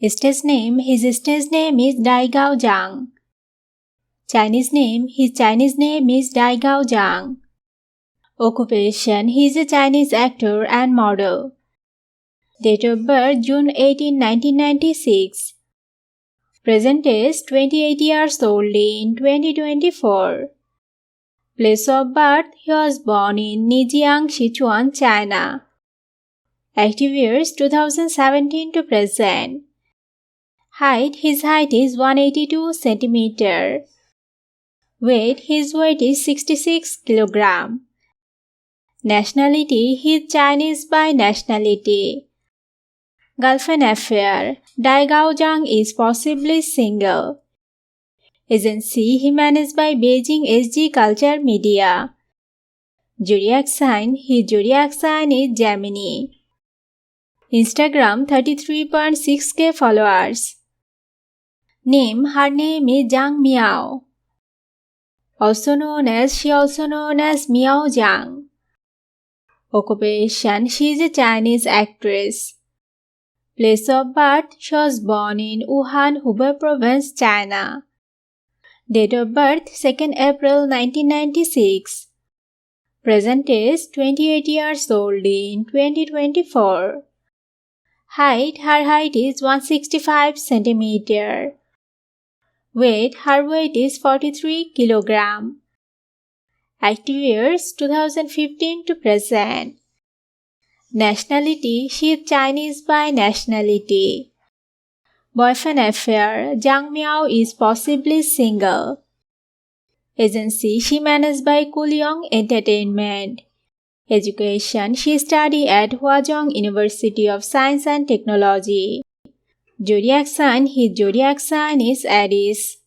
Stage name, his stage name is Dai Gao Zheng. Chinese name, his Chinese name is Dai Gao Zheng. Occupation, he is a Chinese actor and model. Date of birth, June 18, 1996. Present age, 28 years old in 2024. Place of birth, he was born in Nijiang, Sichuan, China. Active years, 2017 to present. Height, his height is 182 cm. Weight, his weight is 66 kg. Nationality, he is Chinese by nationality. Girlfriend affair, Dai Gao Zheng is possibly single. Agency, he managed by Beijing SG Culture Media. Zodiac sign, his zodiac sign is Gemini. Instagram 33.6k followers. Name, her name is Zheng Miao. She also known as Miao Zheng. Occupation, she is a Chinese actress. Place of birth, she was born in Wuhan, Hubei Province, China. Date of birth, 2nd April 1996. Present age, 28 years old in 2024. Height, her height is 165 cm. Weight, her weight is 43 kg. Active years, 2015 to present. Nationality, she is Chinese by nationality. Boyfriend affair, Zheng Miao is possibly single. Agency, she managed by Kulyong Entertainment. Education, she studied at Huazhong University of Science and Technology. Zodiac sign, his zodiac sign is Aries.